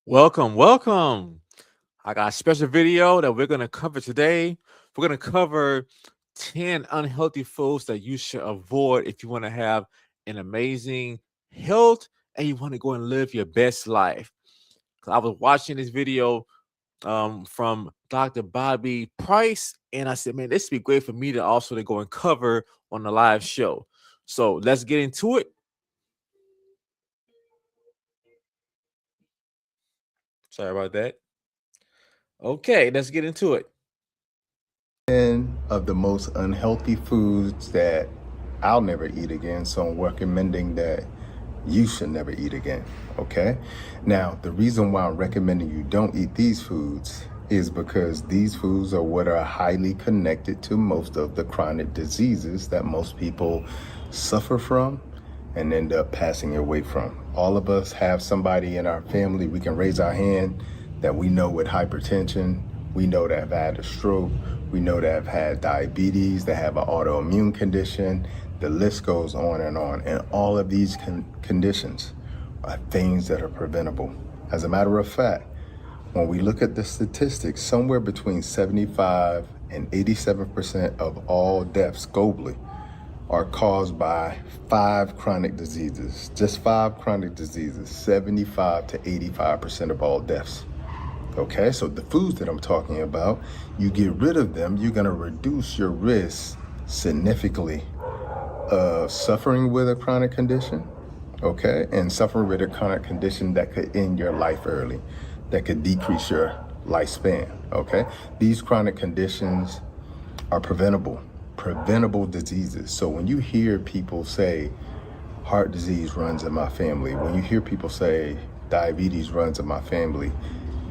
Welcome. I got a special video that we're going to cover today. We're going to cover 10 unhealthy foods that you should avoid if you want to have an amazing health and you want to go and live your best life. 'Cause I was watching this video from Dr. Bobby Price, and I said, man, this would be great for me to also to go and cover on the live show. So let's get into it. Sorry about that. Okay, let's get into it. 10 of the most unhealthy foods that I'll never eat again. So I'm recommending that you should never eat again. Okay. Now, the reason why I'm recommending you don't eat these foods is because these foods are what are highly connected to most of the chronic diseases that most people suffer from and end up passing away from. All of us have somebody in our family, we can raise our hand, that we know with hypertension, we know that have had a stroke, we know that have had diabetes, that have an autoimmune condition. The list goes on. And all of these conditions are things that are preventable. As a matter of fact, when we look at the statistics, somewhere between 75 and 87% of all deaths globally are caused by 5 chronic diseases. Just 5 chronic diseases, 75 to 85% of all deaths. Okay, so the foods that I'm talking about, you get rid of them, you're gonna reduce your risk significantly of suffering with a chronic condition, okay? And suffering with a chronic condition that could end your life early, that could decrease your lifespan, okay? These chronic conditions are preventable diseases. So when you hear people say, heart disease runs in my family, when you hear people say diabetes runs in my family,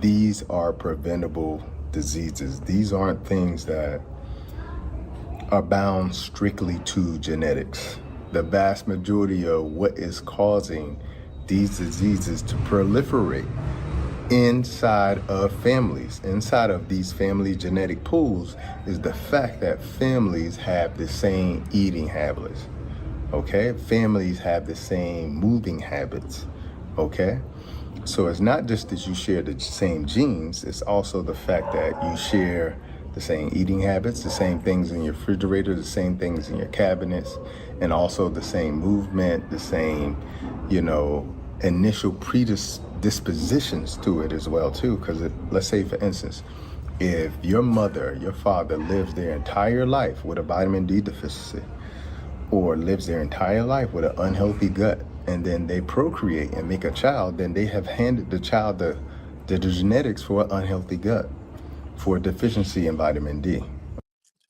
these are preventable diseases. These aren't things that are bound strictly to genetics. The vast majority of what is causing these diseases to proliferate inside of families, inside of these family genetic pools, is the fact that families have the same eating habits, okay? Families have the same moving habits, okay? So it's not just that you share the same genes, it's also the fact that you share the same eating habits, the same things in your refrigerator, the same things in your cabinets, and also the same movement, the same, initial predispositions to it as well too. Because let's say, for instance, if your mother, your father lives their entire life with a vitamin D deficiency, or lives their entire life with an unhealthy gut, and then they procreate and make a child, then they have handed the child the genetics for an unhealthy gut, for a deficiency in vitamin D.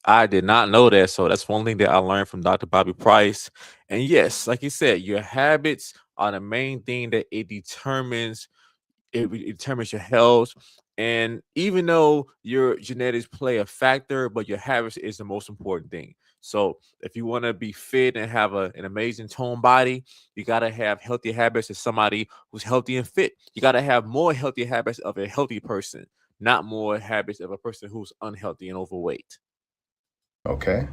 I did not know that. So that's one thing that I learned from Dr. Bobby Price. And yes, like you said, your habits are the main thing that it determines your health. And even though your genetics play a factor, but your habits is the most important thing. So if you want to be fit and have an amazing toned body, you got to have healthy habits as somebody who's healthy and fit. You got to have more healthy habits of a healthy person, not more habits of a person who's unhealthy and overweight. Okay?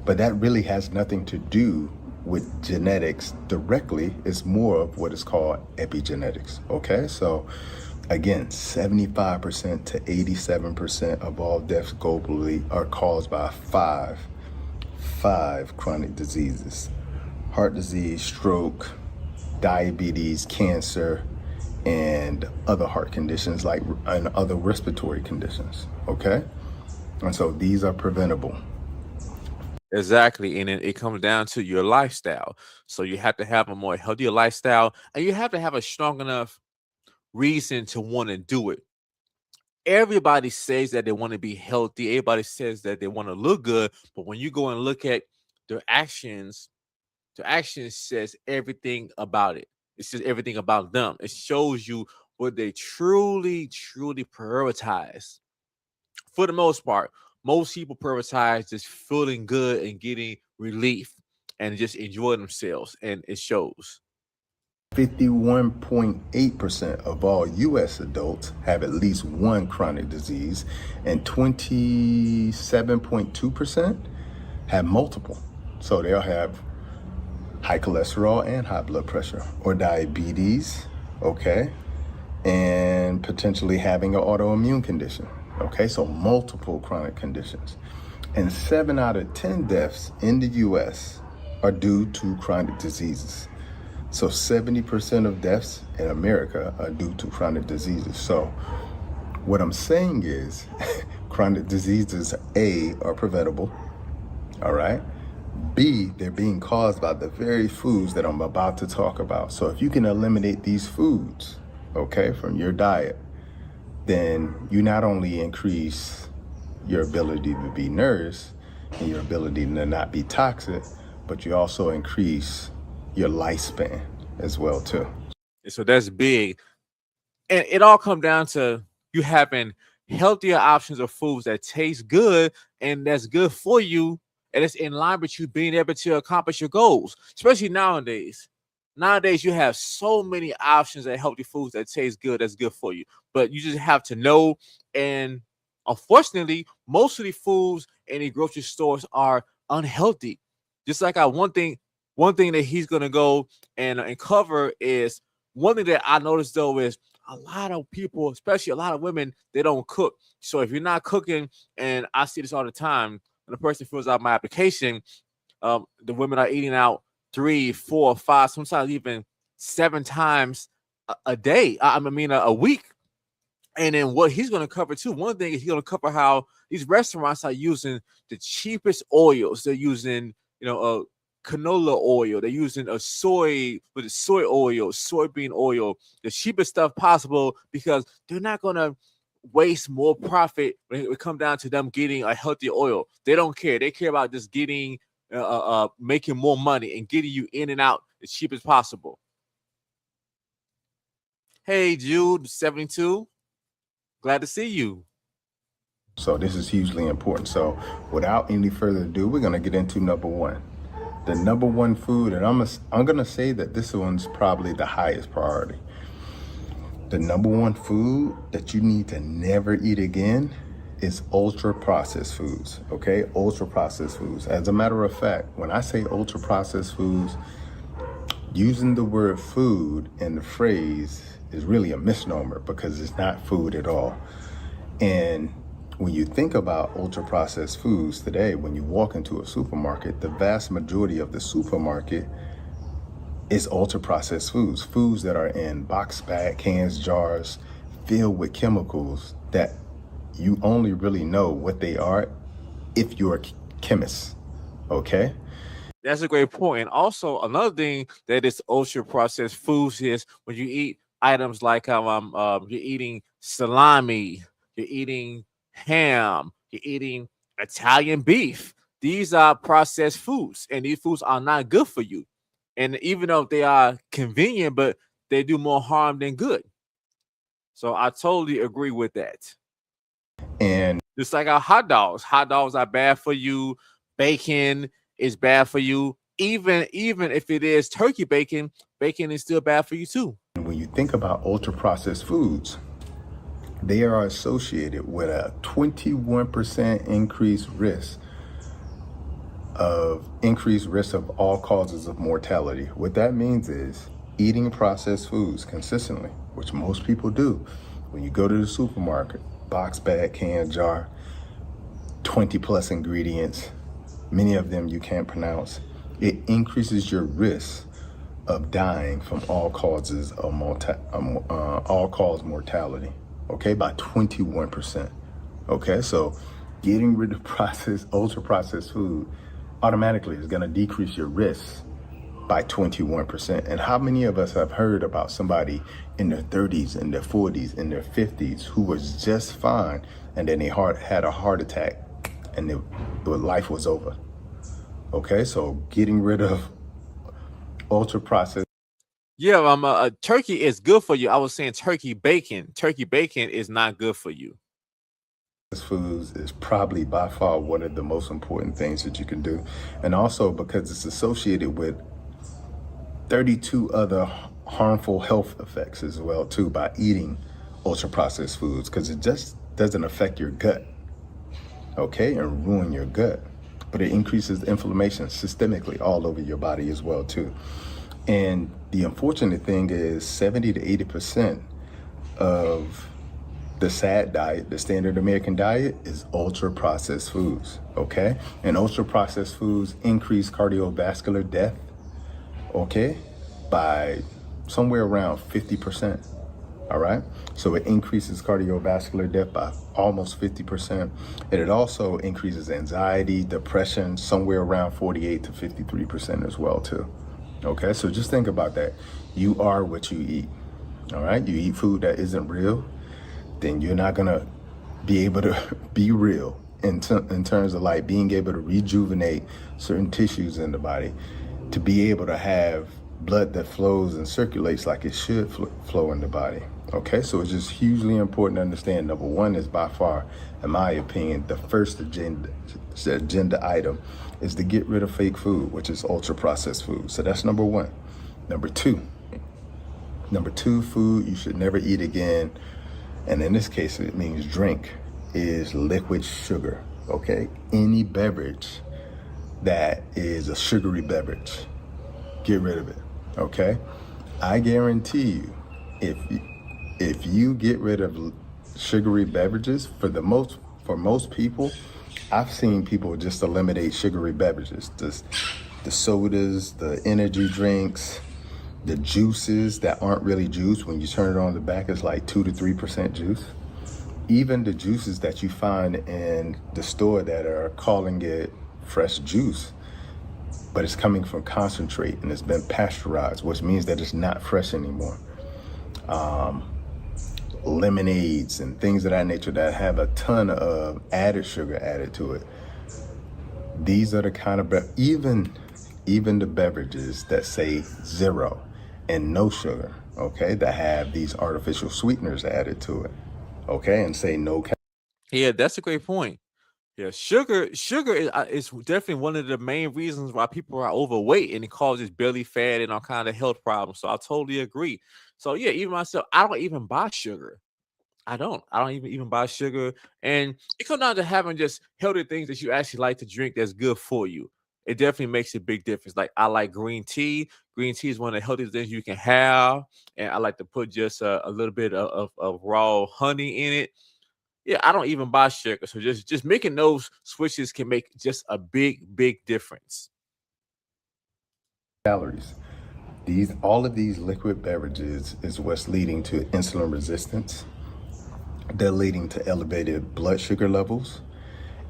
But that really has nothing to do with genetics directly. It's more of what is called epigenetics. Okay? So again, 75% to 87% of all deaths globally are caused by five chronic diseases: heart disease, stroke, diabetes, cancer, and other heart conditions, like, and other respiratory conditions. Okay? And so these are preventable. Exactly. And it comes down to your lifestyle. So you have to have a more healthier lifestyle and you have to have a strong enough reason to want to do it. Everybody says that they want to be healthy. Everybody says that they want to look good. But when you go and look at their actions says everything about it. It says everything about them. It shows you what they truly prioritize. For the most part, most people prioritize just feeling good and getting relief and just enjoy themselves, and it shows. 51.8% of all US adults have at least one chronic disease, and 27.2% have multiple. So they'll have high cholesterol and high blood pressure, or diabetes, okay? And and potentially having an autoimmune condition. Okay, so multiple chronic conditions. And 7 out of 10 deaths in the US are due to chronic diseases. So 70% of deaths in America are due to chronic diseases. So what I'm saying is chronic diseases, A, are preventable, all right? B, they're being caused by the very foods that I'm about to talk about. So if you can eliminate these foods, okay, from your diet, then you not only increase your ability to be nourished and your ability to not be toxic, but you also increase your lifespan as well too. So that's big. And it all comes down to you having healthier options of foods that taste good and that's good for you, and it's in line with you being able to accomplish your goals, especially nowadays. Nowadays, you have so many options of healthy foods that taste good, that's good for you. But you just have to know. And unfortunately, most of the foods in the grocery stores are unhealthy. Just like one thing that he's gonna go and cover is one thing that I noticed though is a lot of people, especially a lot of women, they don't cook. So if you're not cooking, and I see this all the time, when a person fills out my application, the women are eating out 3, 4, 5, sometimes even 7 times a day. I mean, a week. And then what he's going to cover too, one thing is he's going to cover how these restaurants are using the cheapest oils. They're using, canola oil. They're using a soy oil, soybean oil, the cheapest stuff possible, because they're not going to waste more profit when it comes down to them getting a healthy oil. They don't care. They care about just getting, making more money and getting you in and out as cheap as possible. Hey, Jude, 72. Glad to see you. So this is hugely important. So without any further ado, we're going to get into number one. The number one food, and I'm going to say that this one's probably the highest priority. The number one food that you need to never eat again is ultra processed foods, okay? Ultra processed foods. As a matter of fact, when I say ultra processed foods, using the word food in the phrase is really a misnomer because it's not food at all. And when you think about ultra processed foods today, when you walk into a supermarket, the vast majority of the supermarket is ultra processed foods, foods that are in box bag, cans, jars, filled with chemicals that you only really know what they are if you're a chemist, okay? That's a great point. And also another thing that is ultra processed foods is when you eat items like you're eating salami, you're eating ham, you're eating Italian beef. These are processed foods, and these foods are not good for you. And even though they are convenient, but they do more harm than good. So I totally agree with that. And just like our hot dogs are bad for you. Bacon is bad for you. Even if it is turkey bacon is still bad for you too. when you think about ultra processed foods, they are associated with a 21% increased risk of all causes of mortality. What that means is eating processed foods consistently, which most people do. When you go to the supermarket, box, bag, can, jar, 20 plus ingredients, many of them you can't pronounce, it increases your risk of dying from all causes of all-cause mortality, okay, by 21%. Okay, so getting rid of ultra processed food automatically is going to decrease your risk by 21%. And how many of us have heard about somebody in their 30s, in their 40s, in their 50s who was just fine, and then they had a heart attack and their life was over? Okay, so getting rid of ultra processed. Yeah, turkey is good for you. I was saying turkey bacon. Turkey bacon is not good for you. Foods is probably by far one of the most important things that you can do. And also because it's associated with 32 other harmful health effects as well too by eating ultra processed foods, because it just doesn't affect your gut, okay, and ruin your gut, but it increases inflammation systemically all over your body as well too. And the unfortunate thing is 70 to 80% of the SAD diet, the standard American diet, is ultra processed foods, okay? And ultra processed foods increase cardiovascular death, okay, by somewhere around 50%, all right? So it increases cardiovascular death by almost 50%. And it also increases anxiety, depression, somewhere around 48 to 53% as well, too. Okay, so just think about that. You are what you eat, all right? You eat food that isn't real, then you're not gonna be able to be real in terms of like being able to rejuvenate certain tissues in the body, to be able to have blood that flows and circulates like it should flow in the body. Okay, so it's just hugely important to understand. Number one is by far, in my opinion, the first agenda item is to get rid of fake food, which is ultra processed food. So that's number one. Number two food you should never eat again, and in this case it means drink, is liquid sugar. Okay, any beverage that is a sugary beverage, get rid of it. Okay, I guarantee you, if you get rid of sugary beverages, for most people, I've seen people just eliminate sugary beverages, the sodas, the energy drinks, the juices that aren't really juice. When you turn it on the back, it's like 2 to 3% juice. Even the juices that you find in the store that are calling it fresh juice, but it's coming from concentrate and it's been pasteurized, which means that it's not fresh anymore. Lemonades and things of that nature that have a ton of added sugar added to it. These are the kind of, even the beverages that say 0 and no sugar, okay, that have these artificial sweeteners added to it, okay, and say no. Yeah, that's a great point. Yeah, sugar is definitely one of the main reasons why people are overweight, and it causes belly fat and all kind of health problems. So I totally agree. So yeah, even myself, I don't even buy sugar. I don't even buy sugar, and it comes down to having just healthy things that you actually like to drink that's good for you. It definitely makes a big difference. Like I like green tea. Green tea is one of the healthiest things you can have, and I like to put just a little bit of raw honey in it. Yeah, I don't even buy sugar. So just making those switches can make just a big difference. Calories. All of these liquid beverages is what's leading to insulin resistance. They're leading to elevated blood sugar levels.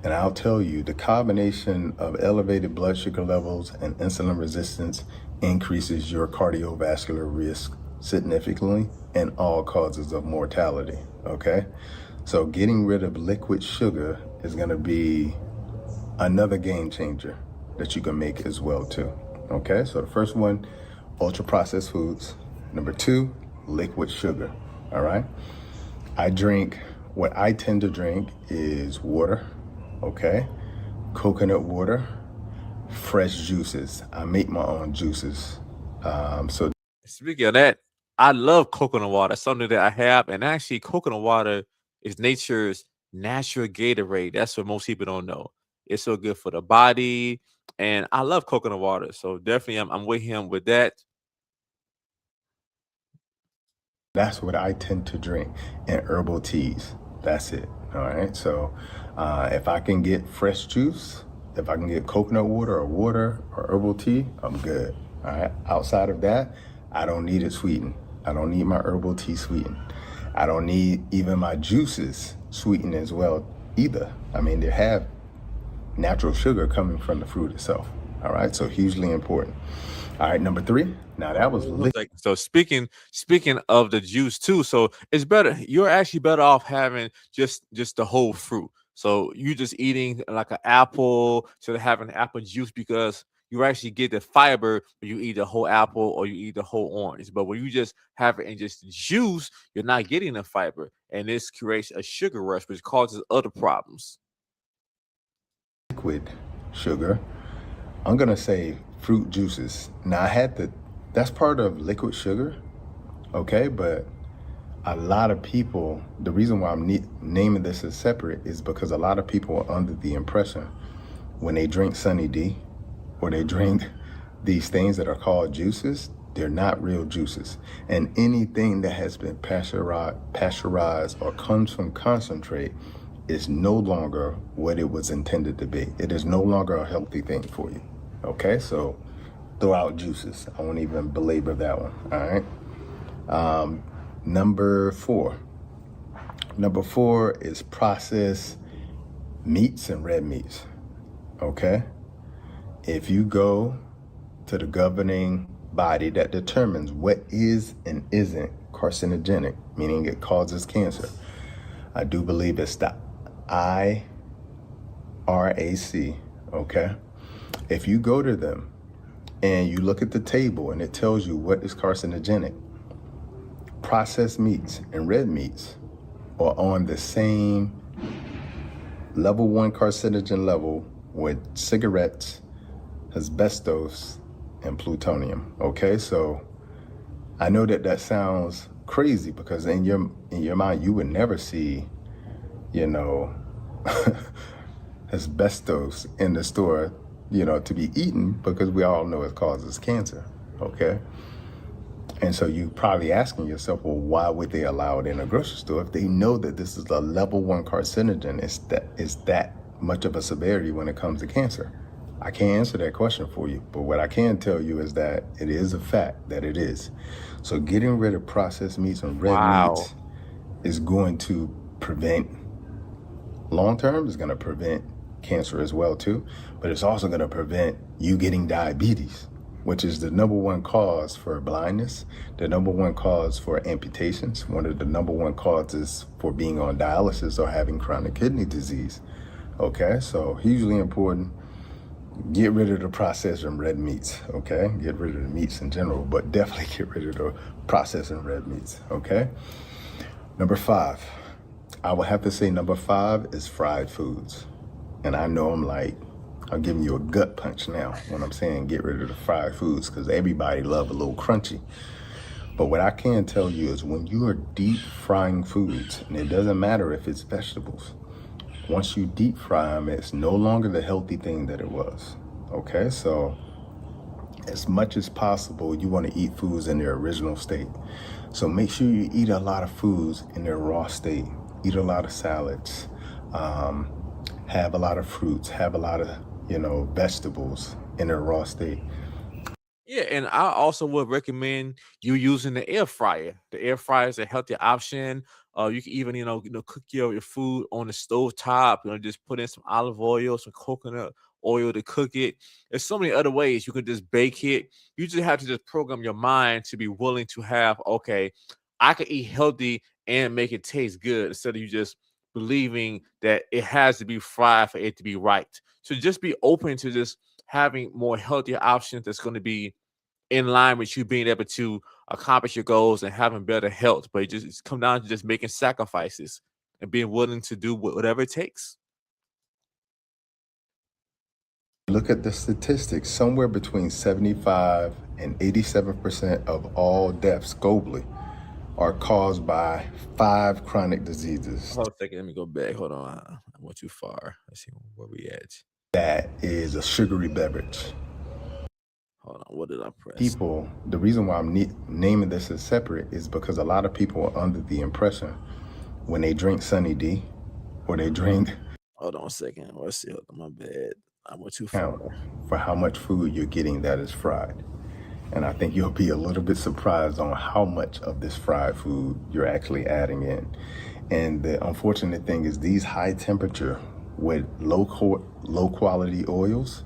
And I'll tell you, the combination of elevated blood sugar levels and insulin resistance increases your cardiovascular risk significantly and all causes of mortality, okay? So getting rid of liquid sugar is gonna be another game changer that you can make as well too, okay? So the first one, ultra processed foods. Number two, liquid sugar, all right? What I tend to drink is water, okay? Coconut water, fresh juices. I make my own juices. So Speaking of that, I love coconut water. Something that I have, and actually, coconut water is nature's natural Gatorade. That's what most people don't know. It's so good for the body, and I love coconut water. So definitely, I'm with him with that. that's what I tend to drink, and herbal teas. That's it. All right. So if I can get fresh juice, if I can get coconut water or herbal tea, I'm good. All right. Outside of that, I don't need it sweetened. I don't need my herbal tea sweetened. I don't need even my juices sweetened as well either. I mean, they have natural sugar coming from the fruit itself. All right. So hugely important. All right, number three. Now that was Like, so speaking of the juice too, so it's better. You're actually better off having just the whole fruit. So you just eating like an apple instead of having apple juice, because you actually get the fiber when you eat the whole apple or you eat the whole orange. But when you just have it in just juice, you're not getting the fiber, and this creates a sugar rush, which causes other problems. liquid sugar. I'm gonna say fruit juices. Now that's part of liquid sugar, okay? But a lot of people, the reason why I'm naming this as separate is because a lot of people are under the impression when they drink Sunny D or they drink these things that are called juices, They're not real juices. And anything that has been pasteurized or comes from concentrate is no longer what it was intended to be. It is no longer a healthy thing for you. Okay, so throw out juices. I won't even belabor that one. All right. Number four. Number four is processed meats and red meats. Okay. If you go to the governing body that determines what is and isn't carcinogenic, meaning it causes cancer, I do believe it's the IRAC. Okay. If you go to them and you look at the table and it tells you what is carcinogenic, processed meats and red meats are on the same level 1 carcinogen level with cigarettes, asbestos, and plutonium. Okay, so I know that that sounds crazy because in your mind you would never see, you know, asbestos in the store, to be eaten because we all know it causes cancer. Okay. And so you probably asking yourself, well, why would they allow it in a grocery store if they know that this is a level 1 carcinogen? Is that much of a severity when it comes to cancer? I can't answer that question for you, but what I can tell you is that it is a fact that it is. So getting rid of processed meats and red Wow. meats is going to prevent, long term, is going to prevent cancer as well too, but it's also going to prevent you getting diabetes, which is the number 1 cause for blindness, the number 1 cause for amputations, one of the number 1 causes for being on dialysis or having chronic kidney disease. Okay, so hugely important. Get rid of the processed and red meats, okay? Get rid of the meats in general, but definitely get rid of the processed and red meats, okay? Number 5, I would have to say number 5 is fried foods. And I know I'm giving you a gut punch now when I'm saying get rid of the fried foods because everybody love a little crunchy. But what I can tell you is when you are deep frying foods, and it doesn't matter if it's vegetables, once you deep fry them, it's no longer the healthy thing that it was. Okay, so as much as possible, you want to eat foods in their original state. So make sure you eat a lot of foods in their raw state. Eat a lot of salads. Have a lot of fruits. Have a lot of, vegetables in their raw state. Yeah, and I also would recommend you using the air fryer. The air fryer is a healthy option. You can even, cook your food on the stove top. Just put in some olive oil, some coconut oil to cook it. There's so many other ways you can just bake it. You just have to just program your mind to be willing to have, okay, I can eat healthy and make it taste good instead of you just believing that it has to be fried for it to be right. So just be open to just having more healthier options that's going to be in line with you being able to accomplish your goals and having better health. But it's come down to just making sacrifices and being willing to do whatever it takes. Look at the statistics. Somewhere between 75 and 87% of all deaths globally are caused by 5 chronic diseases. Hold on a second. Let me go back. Hold on. I went too far. Let's see where we at. That is a sugary beverage. Hold on. What did I press? People, the reason why I'm naming this as separate is because a lot of people are under the impression when they drink Sunny D or they drink Hold on a second. Let's see. Hold on, my bad. I went too far. count for how much food you're getting that is fried. And I think you'll be a little bit surprised on how much of this fried food you're actually adding in. And the unfortunate thing is these high temperature with low quality oils,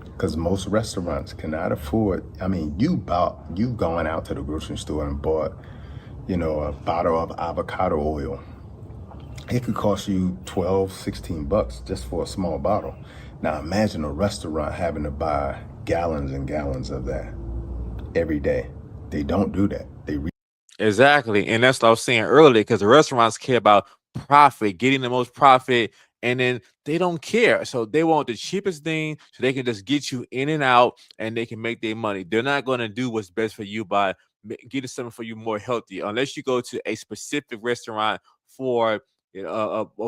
because most restaurants cannot afford. I mean, you've gone out to the grocery store and bought, a bottle of avocado oil. It could cost you 12, 16 bucks just for a small bottle. Now imagine a restaurant having to buy gallons and gallons of that every day. They don't do that. Exactly. And that's what I was saying earlier because the restaurants care about profit, getting the most profit, and then they don't care. So they want the cheapest thing so they can just get you in and out and they can make their money. They're not going to do what's best for you by getting something for you more healthy unless you go to a specific restaurant for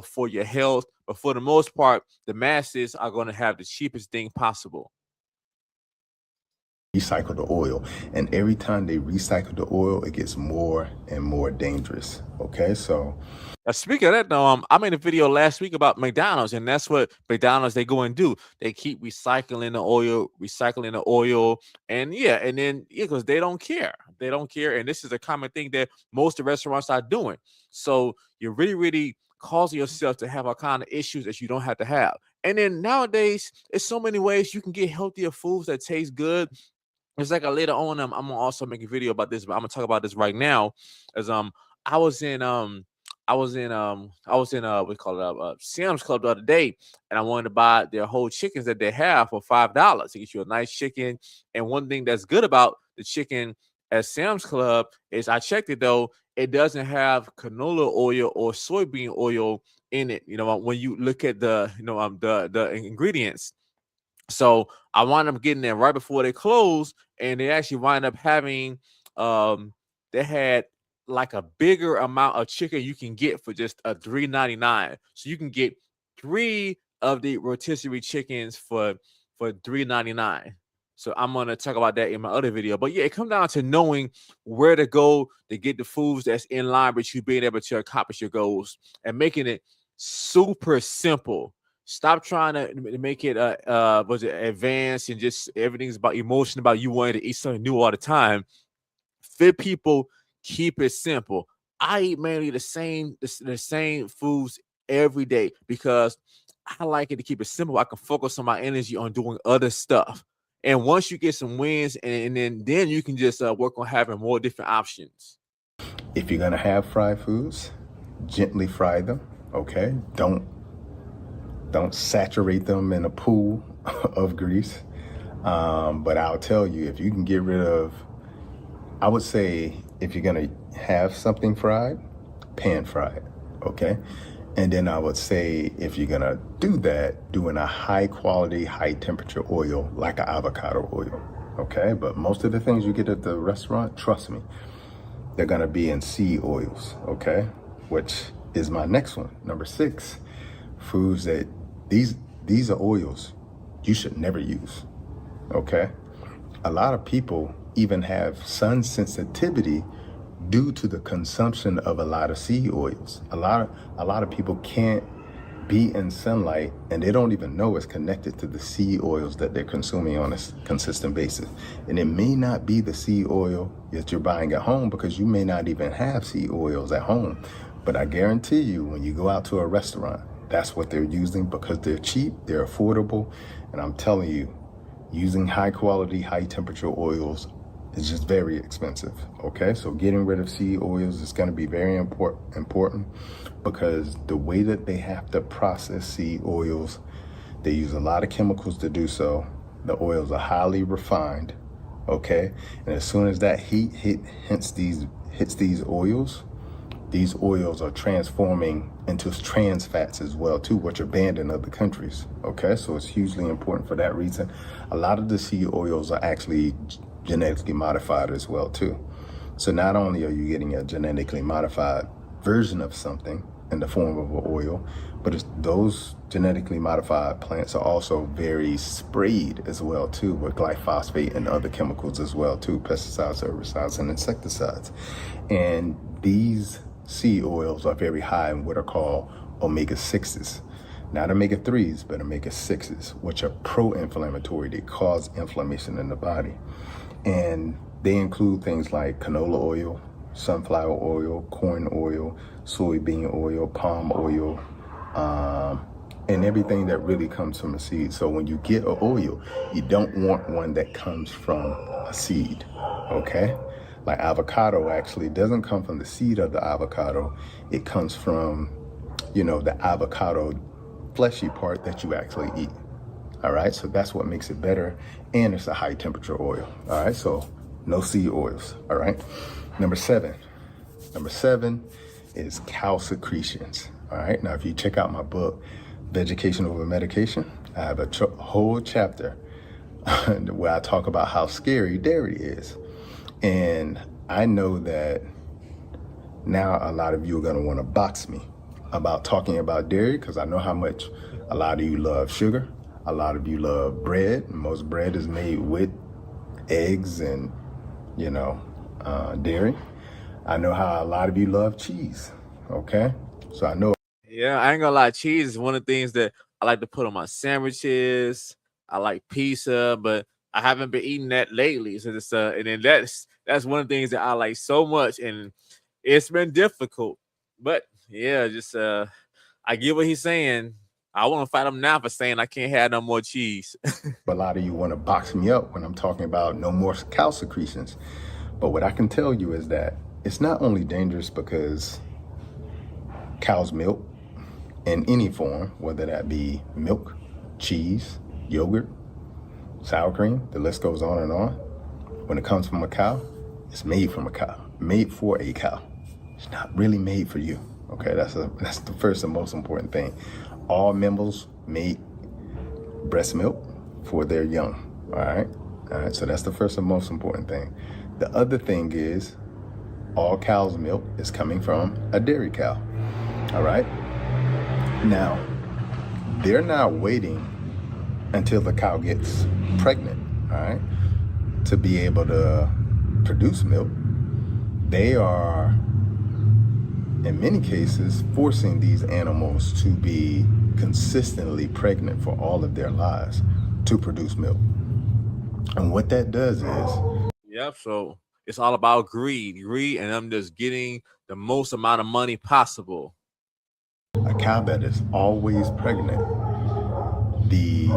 for your health. But for the most part, the masses are going to have the cheapest thing possible. recycle the oil. And every time they recycle the oil, it gets more and more dangerous. Okay, so Speaking of that, though, I made a video last week about McDonald's, and that's what McDonald's they go and do. They keep recycling the oil, and yeah, and then because they don't care, and this is a common thing that most of the restaurants are doing. So you're really, really causing yourself to have all kind of issues that you don't have to have. And then nowadays, there's so many ways you can get healthier foods that taste good. It's like later on, I'm gonna also make a video about this, but I'm gonna talk about this right now. As I was in what you call it, Sam's Club the other day, and I wanted to buy their whole chickens that they have for $5 to get you a nice chicken. And one thing that's good about the chicken at Sam's Club is I checked it though, it doesn't have canola oil or soybean oil in it. When you look at the ingredients. So I wound up getting there right before they closed, and they actually wind up having they had like a bigger amount of chicken you can get for just a $3.99. So you can get 3 of the rotisserie chickens for $3.99. So I'm gonna talk about that in my other video. But yeah, it comes down to knowing where to go to get the foods that's in line with you being able to accomplish your goals and making it super simple. Stop trying to make it was it advanced and just everything's about emotion about you wanting to eat something new all the time. Fit people, keep it simple. I eat mainly the same foods every day because I like it to keep it simple. I can focus on my energy on doing other stuff. And once you get some wins, and then you can just work on having more different options. if you're gonna have fried foods, gently fry them. Okay, don't saturate them in a pool of grease. But I'll tell you, if you can get rid of, I would say, if you're gonna have something fried, pan fry it, okay? And then I would say, if you're gonna do that, do in a high quality, high temperature oil, like an avocado oil, okay? But most of the things you get at the restaurant, trust me, they're gonna be in seed oils, okay? Which is my next one, number 6, foods that, these are oils you should never use, okay? A lot of people even have sun sensitivity due to the consumption of a lot of seed oils. A lot of people can't be in sunlight and they don't even know it's connected to the seed oils that they're consuming on a consistent basis. And it may not be the seed oil that you're buying at home because you may not even have seed oils at home. But I guarantee you, when you go out to a restaurant, that's what they're using because they're cheap, they're affordable. And I'm telling you, using high quality, high temperature oils is just very expensive, okay? So getting rid of seed oils is gonna be very important because the way that they have to process seed oils, they use a lot of chemicals to do so. The oils are highly refined, okay? And as soon as that heat hits these oils, these oils are transforming into trans fats as well too, which are banned in other countries, okay? So it's hugely important for that reason. A lot of the seed oils are actually genetically modified as well too. So not only are you getting a genetically modified version of something in the form of an oil, but those genetically modified plants are also very sprayed as well too, with glyphosate and other chemicals as well too, pesticides, herbicides, and insecticides. And these seed oils are very high in what are called omega-6s. Not omega-3s, but omega-6s, which are pro-inflammatory. They cause inflammation in the body. And they include things like canola oil, sunflower oil, corn oil, soybean oil, palm oil, and everything that really comes from a seed. So when you get an oil, you don't want one that comes from a seed, okay? Like avocado actually doesn't come from the seed of the avocado. It comes from, the avocado fleshy part that you actually eat. All right, so that's what makes it better. And it's a high temperature oil. All right, so no seed oils. All right. Number seven is cow secretions. All right, now if you check out my book, Vegetation Over Medication, I have a whole chapter where I talk about how scary dairy is. And I know that now a lot of you are gonna wanna box me about talking about dairy because I know how much a lot of you love sugar. A lot of you love bread. Most bread is made with eggs and, dairy. I know how a lot of you love cheese. Okay. So I know. Yeah, I ain't gonna lie, cheese is one of the things that I like to put on my sandwiches. I like pizza, but I haven't been eating that lately. So it's and then that's one of the things that I like so much, and it's been difficult. But yeah, just I get what he's saying. I want to fight him now for saying I can't have no more cheese. A lot of you want to box me up when I'm talking about no more cow secretions. But what I can tell you is that it's not only dangerous because cow's milk in any form, whether that be milk, cheese, yogurt, sour cream, the list goes on and on. When it comes from a cow, it's made from a cow, made for a cow. It's not really made for you. Okay, that's the first and most important thing. All mammals make breast milk for their young. All right. So that's the first and most important thing. The other thing is all cow's milk is coming from a dairy cow. All right. Now, they're not waiting until the cow gets pregnant, all right, to be able to produce milk. They are, in many cases, forcing these animals to be consistently pregnant for all of their lives to produce milk. And what that does is, Yep. So it's all about greed, and I'm just getting the most amount of money possible. a cow that is always pregnant, the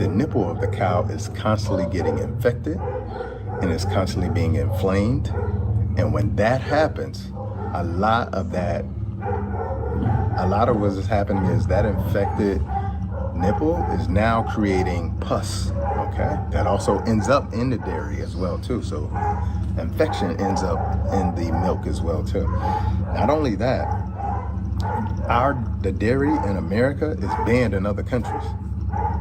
nipple of the cow is constantly getting infected and is constantly being inflamed. And when that happens, a lot of what is happening is that infected nipple is now creating pus. Okay, that also ends up in the dairy as well too. So infection ends up in the milk as well too. Not only that, the dairy in America is banned in other countries.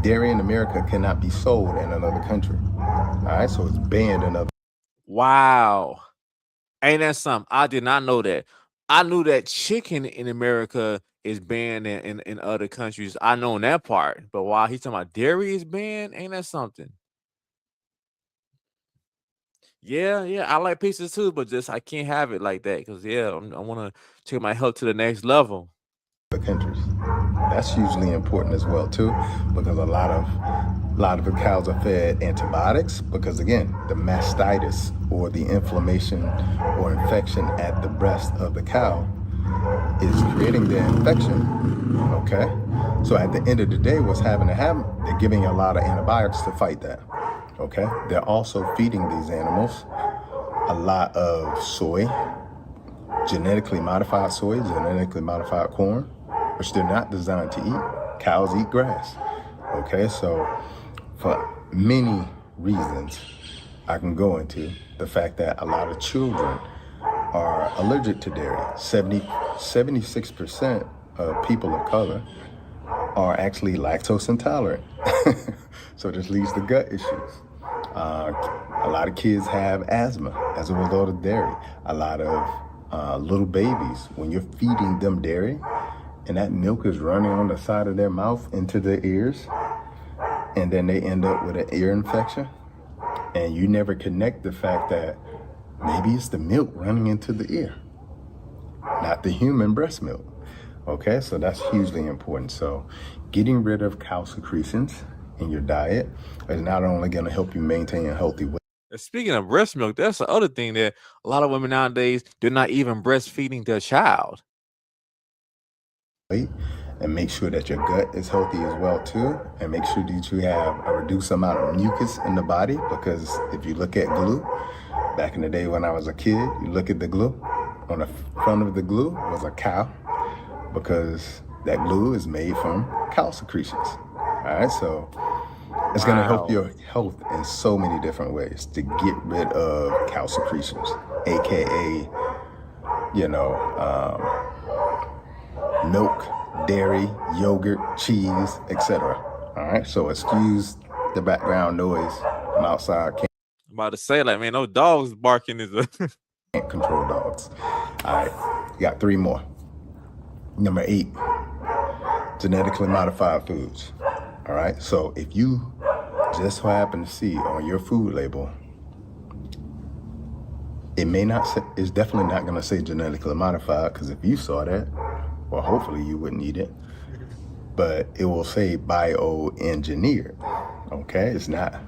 Dairy in America cannot be sold in another country. All right, so it's banned in other. Wow. Ain't that something? I did not know that. I knew that chicken in America is banned in other countries. I know that part. But while he's talking about dairy is banned, ain't that something? Yeah, I like pizzas too, but just I can't have it like that because I want to take my health to the next level. Countries. That's hugely important as well too, because a lot of the cows are fed antibiotics because again, the mastitis or the inflammation or infection at the breast of the cow is creating the infection. Okay, so at the end of the day, what's happening to happen? They're giving a lot of antibiotics to fight that. Okay, they're also feeding these animals a lot of soy, genetically modified soy, genetically modified corn, which they're not designed to eat. Cows eat grass. Okay, so for many reasons, I can go into the fact that a lot of children are allergic to dairy. 76% of people of color are actually lactose intolerant. So this leads to gut issues. A lot of kids have asthma as a result of dairy. A lot of little babies, when you're feeding them dairy and that milk is running on the side of their mouth into their ears, and then they end up with an ear infection, and you never connect the fact that maybe it's the milk running into the ear, not the human breast milk. Okay, so that's hugely important. So getting rid of cow secretions in your diet is not only going to help you maintain a healthy weight. Speaking of breast milk, that's the other thing that a lot of women nowadays, they're not even breastfeeding their child. And make sure that your gut is healthy as well too, and make sure that you have a reduced amount of mucus in the body, because if you look at glue, back in the day when I was a kid, you look at the glue, on the front of the glue was a cow, because that glue is made from cow secretions. All right, so it's going to help your health in so many different ways to get rid of cow secretions, aka milk, dairy, yogurt, cheese, etc. All right, so excuse the background noise. I'm outside. I'm about to say, like, man, those dogs barking is a Can't control dogs. All right, you got 3 more. Number 8, genetically modified foods. All right, so if you just so happen to see on your food label, it may not say, it's definitely not going to say genetically modified, because if you saw that, well, hopefully you wouldn't eat it, but it will say bioengineered. Okay, it's not,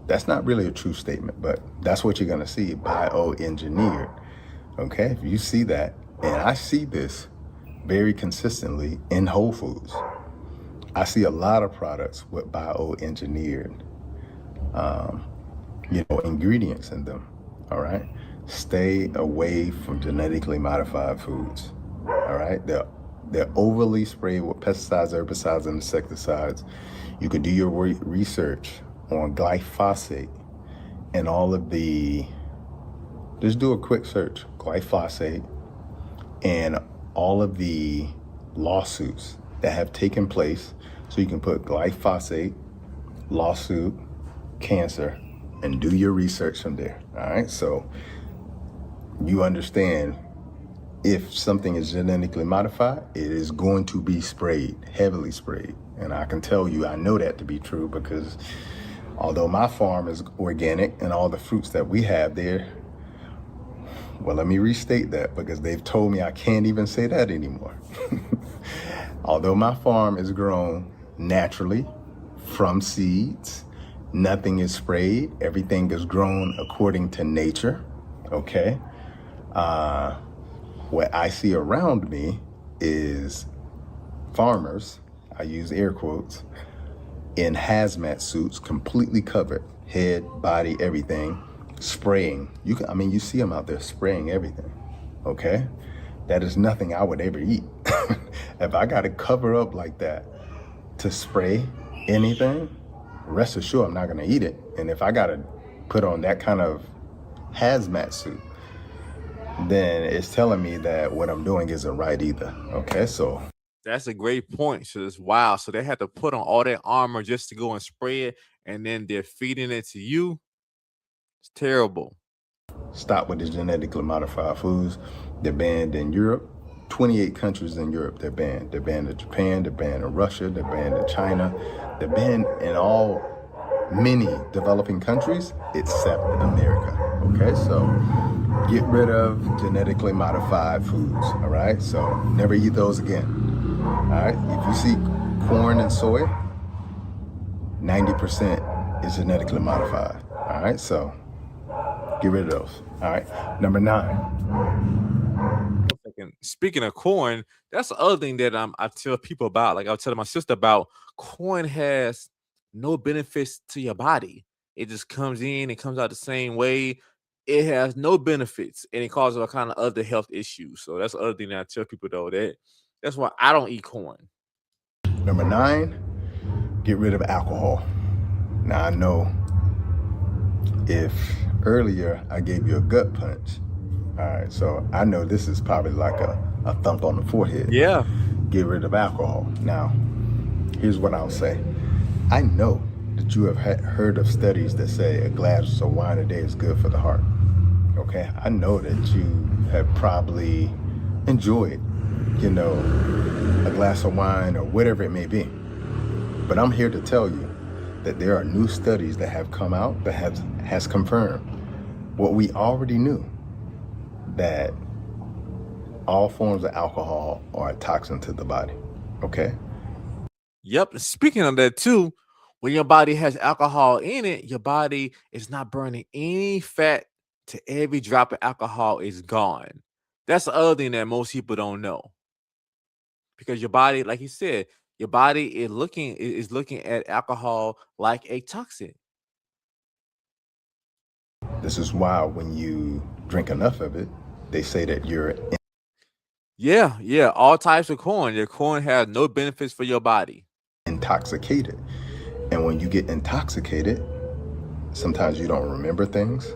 that's not really a true statement, but that's what you're going to see, bioengineered. Okay, if you see that, and I see this very consistently in Whole Foods, I see a lot of products with bioengineered, ingredients in them. All right, stay away from genetically modified foods. All right, they're overly sprayed with pesticides, herbicides, and insecticides. You could do your research on glyphosate and all of the, just do a quick search, glyphosate, and all of the lawsuits that have taken place. So you can put glyphosate, lawsuit, cancer, and do your research from there. All right, so you understand, if something is genetically modified, it is going to be sprayed, heavily sprayed. And I can tell you, I know that to be true, because although my farm is organic and all the fruits that we have there, well, let me restate that, because they've told me I can't even say that anymore. Although my farm is grown naturally from seeds, nothing is sprayed, everything is grown according to nature, okay? What I see around me is farmers, I use air quotes, in hazmat suits, completely covered, head, body, everything, spraying. You see them out there spraying everything, okay? That is nothing I would ever eat. If I got to cover up like that to spray anything, rest assured I'm not going to eat it. And if I got to put on that kind of hazmat suit, then it's telling me that what I'm doing isn't right either. Okay, so that's a great point. So it's wow. So they had to put on all that armor just to go and spray it, and then they're feeding it to you. It's terrible. Stop with the genetically modified foods. They're banned in Europe. 28 countries in Europe, they're banned. They're banned in Japan, they're banned in Russia, they're banned in China. They're banned in many developing countries except America. Okay, so get rid of genetically modified foods, all right? So never eat those again, all right? If you see corn and soy, 90% is genetically modified, all right? So get rid of those, all right? Number 9. Speaking of corn, that's the other thing that I tell people about. Like I was telling my sister about, corn has no benefits to your body. It just comes in, it comes out the same way. It has no benefits, and it causes all kind of other health issues. So that's the other thing that I tell people, though, that's why I don't eat corn. Number 9, get rid of alcohol. Now I know if earlier I gave you a gut punch, all right, so I know this is probably like a thump on the forehead. Yeah. Get rid of alcohol. Now, here's what I'll say. I know that you have heard of studies that say a glass of wine a day is good for the heart. Okay, I know that you have probably enjoyed, a glass of wine or whatever it may be. But I'm here to tell you that there are new studies that have come out that has confirmed what we already knew, that all forms of alcohol are a toxin to the body, okay? Yep. Speaking of that too, when your body has alcohol in it, your body is not burning any fat to every drop of alcohol is gone. That's the other thing that most people don't know. Because your body, like you said, your body is looking at alcohol like a toxin. This is why when you drink enough of it, they say that you're Yeah, all types of corn. Your corn has no benefits for your body. intoxicated. And when you get intoxicated, sometimes you don't remember things.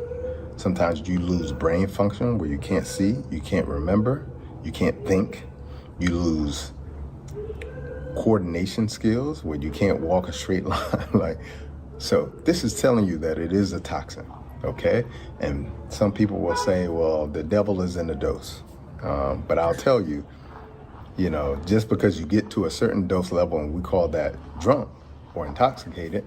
Sometimes you lose brain function where you can't see, you can't remember, you can't think. You lose coordination skills where you can't walk a straight line. So this is telling you that it is a toxin, okay? And some people will say, well, the devil is in the dose. But I'll tell you, just because you get to a certain dose level, and we call that drunk or intoxicated,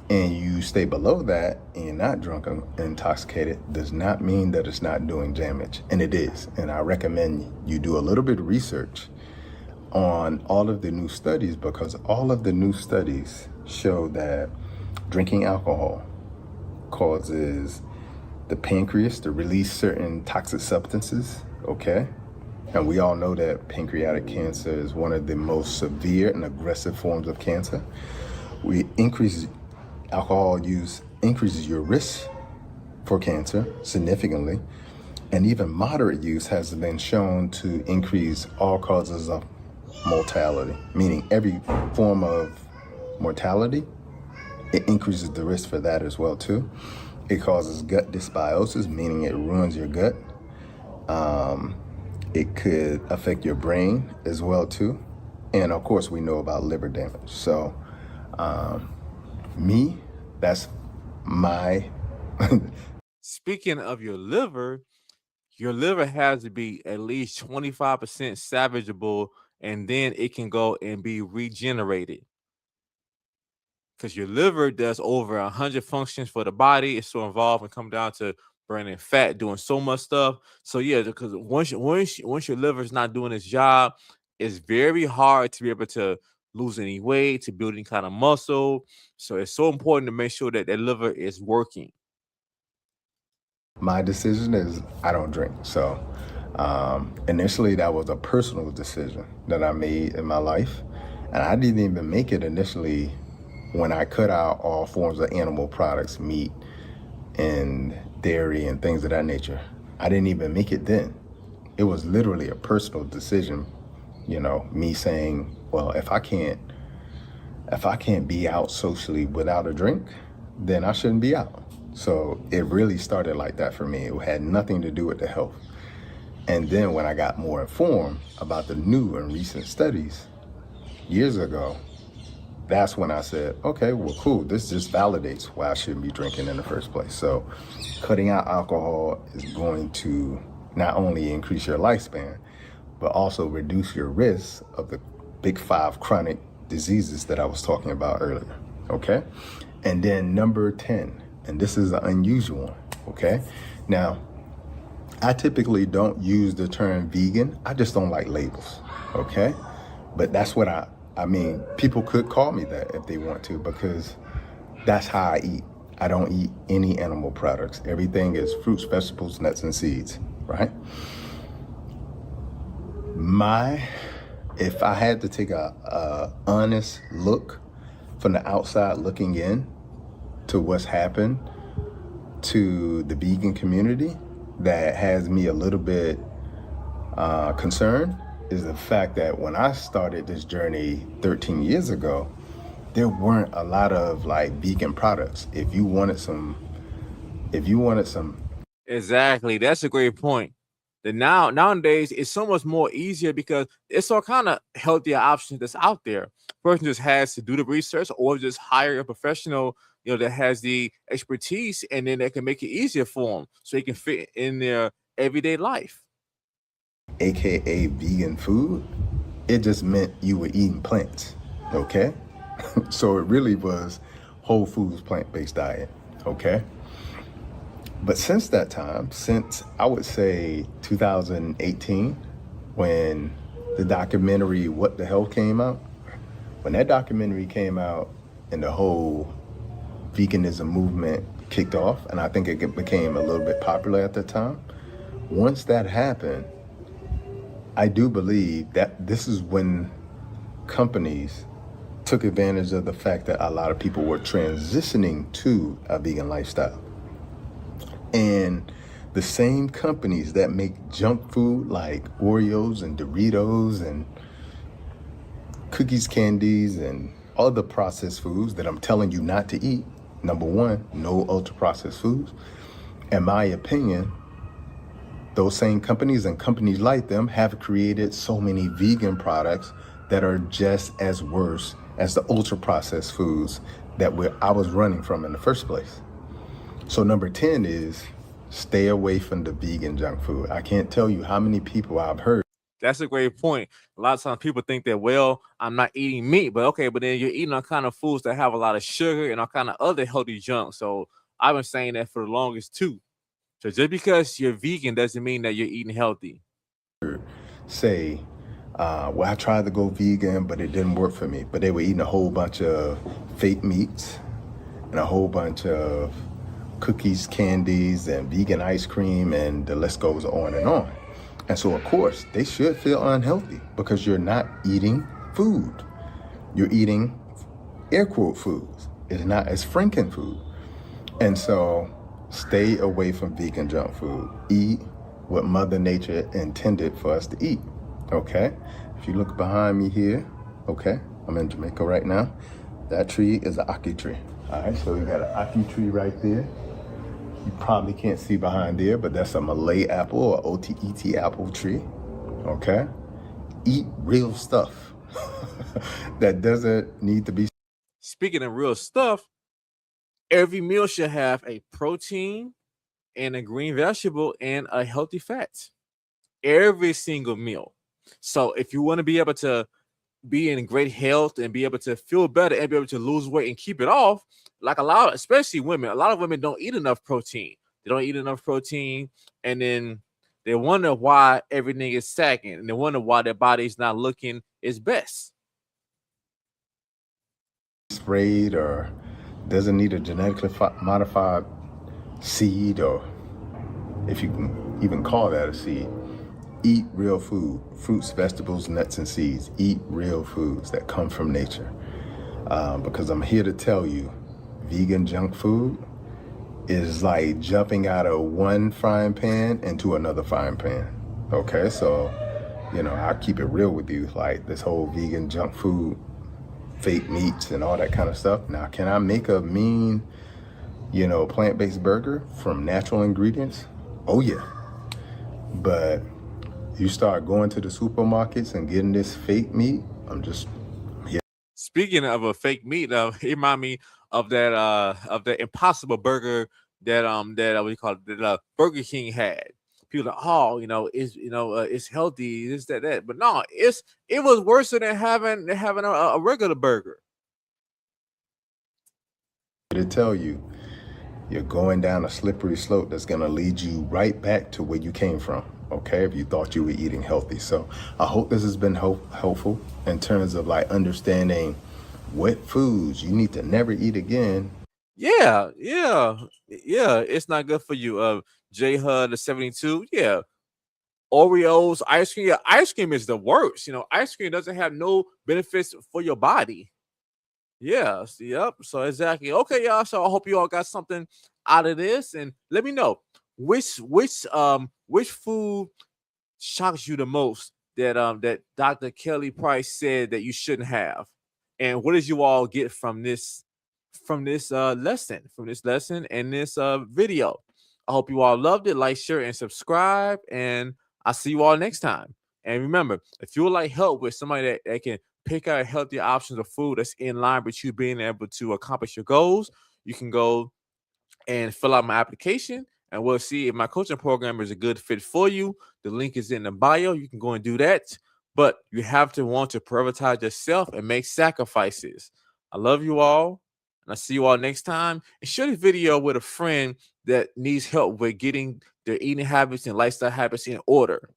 and you stay below that and you're not drunk or intoxicated, does not mean that it's not doing damage. And it is. And I recommend you do a little bit of research on all of the new studies, because all of the new studies show that drinking alcohol causes the pancreas to release certain toxic substances, okay? And we all know that pancreatic cancer is one of the most severe and aggressive forms of cancer. Alcohol use increases your risk for cancer significantly, and even moderate use has been shown to increase all causes of mortality, meaning every form of mortality, it increases the risk for that as well too. It causes gut dysbiosis, meaning it ruins your gut. It could affect your brain as well too. And of course we know about liver damage. So that's my Speaking of your liver has to be at least 25% salvageable, and then it can go and be regenerated. Because your liver does over 100 functions for the body. It's so involved and come down to burning fat, doing so much stuff. So yeah, because once your liver is not doing its job, it's very hard to be able to lose any weight, to build any kind of muscle. So it's so important to make sure that that liver is working. My decision is I don't drink. So initially that was a personal decision that I made in my life. And I didn't even make it initially when I cut out all forms of animal products, meat and dairy and things of that nature. I didn't even make it then. It was literally a personal decision, me saying, well, if I can't be out socially without a drink, then I shouldn't be out. So it really started like that for me. It had nothing to do with the health. And then when I got more informed about the new and recent studies years ago, that's when I said, okay, well, cool. This just validates why I shouldn't be drinking in the first place. So cutting out alcohol is going to not only increase your lifespan, but also reduce your risk of the big 5 chronic diseases that I was talking about earlier, okay? And then number 10, and this is an unusual one, okay? Now, I typically don't use the term vegan. I just don't like labels, okay? But that's what I mean, people could call me that if they want to, because that's how I eat. I don't eat any animal products. Everything is fruits, vegetables, nuts, and seeds, right? If I had to take a honest look from the outside looking in to what's happened to the vegan community that has me a little bit concerned, is the fact that when I started this journey 13 years ago, there weren't a lot of like vegan products. If you wanted some. Exactly. That's a great point. Nowadays it's so much more easier because it's all kind of healthier options that's out there. Person just has to do the research or just hire a professional, that has the expertise, and then they can make it easier for them so they can fit in their everyday life. AKA vegan food, it just meant you were eating plants, okay? So it really was whole foods, plant-based diet, okay? But since that time, since I would say 2018, when the documentary What the Hell came out, when that documentary came out and the whole veganism movement kicked off, and I think it became a little bit popular at the time, once that happened, I do believe that this is when companies took advantage of the fact that a lot of people were transitioning to a vegan lifestyle. And the same companies that make junk food like Oreos and Doritos and cookies, candies, and other processed foods that I'm telling you not to eat. Number one, no ultra processed foods. In my opinion, those same companies and companies like them have created so many vegan products that are just as worse as the ultra processed foods that I was running from in the first place. So number 10 is stay away from the vegan junk food. I can't tell you how many people I've heard That's a great point. A lot of times people think that, well, I'm not eating meat, but okay, but then you're eating all kind of foods that have a lot of sugar and all kind of other healthy junk. So I've been saying that for the longest too. So just because you're vegan doesn't mean that you're eating healthy. Say, well, I tried to go vegan, but it didn't work for me. But they were eating a whole bunch of fake meats and a whole bunch of cookies, candies, and vegan ice cream, and the list goes on and on. And so, of course, they should feel unhealthy because you're not eating food. You're eating air quote foods. It's Franken food. And so, stay away from vegan junk food. Eat what Mother Nature intended for us to eat. Okay? If you look behind me here, okay, I'm in Jamaica right now. That tree is an ackee tree. All right, so we got an ackee tree right there. You probably can't see behind there, but that's a Malay apple or OTET apple tree. Okay? Eat real stuff that doesn't need to be. Speaking of real stuff, every meal should have a protein and a green vegetable and a healthy fat. Every single meal. So if you want to be able to be in great health and be able to feel better and be able to lose weight and keep it off, like especially women, a lot of women don't eat enough protein. They don't eat enough protein, and then they wonder why everything is sagging, and they wonder why their body's not looking its best. Sprayed or doesn't need a genetically modified seed, or if you can even call that a seed. Eat real food, fruits, vegetables, nuts, and seeds. Eat real foods that come from nature. Because I'm here to tell you, vegan junk food is like jumping out of one frying pan into another frying pan. Okay, so, I keep it real with you. Like this whole vegan junk food, fake meats and all that kind of stuff. Now, can I make a mean, plant-based burger from natural ingredients? Oh yeah. But you start going to the supermarkets and getting this fake meat, I'm here. Speaking of a fake meat, it remind me of that Impossible Burger that what do you call it, that Burger King had. People are, oh, it's healthy, this, that. But no, it was worse than having a regular burger. To tell you, you're going down a slippery slope that's going to lead you right back to where you came from, okay, if you thought you were eating healthy. So I hope this has been helpful in terms of like understanding what foods you need to never eat again. Yeah. It's not good for you. J HUD the 72. Yeah. Oreos, ice cream. Yeah, ice cream is the worst. Ice cream doesn't have no benefits for your body. Yes, yep. So exactly. Okay, y'all. So I hope you all got something out of this, and let me know which food shocks you the most that Dr. Kelly Price said that you shouldn't have, and what did you all get from this lesson and this video. I hope you all loved it. Like, share, and subscribe, and I'll see you all next time. And remember, if you would like help with somebody that can pick out healthy options of food that's in line with you being able to accomplish your goals, you can go and fill out my application, and we'll see if my coaching program is a good fit for you. The link is in the bio. You can go and do that, but you have to want to prioritize yourself and make sacrifices. I love you all, and I'll see you all next time. And share this video with a friend that needs help with getting their eating habits and lifestyle habits in order.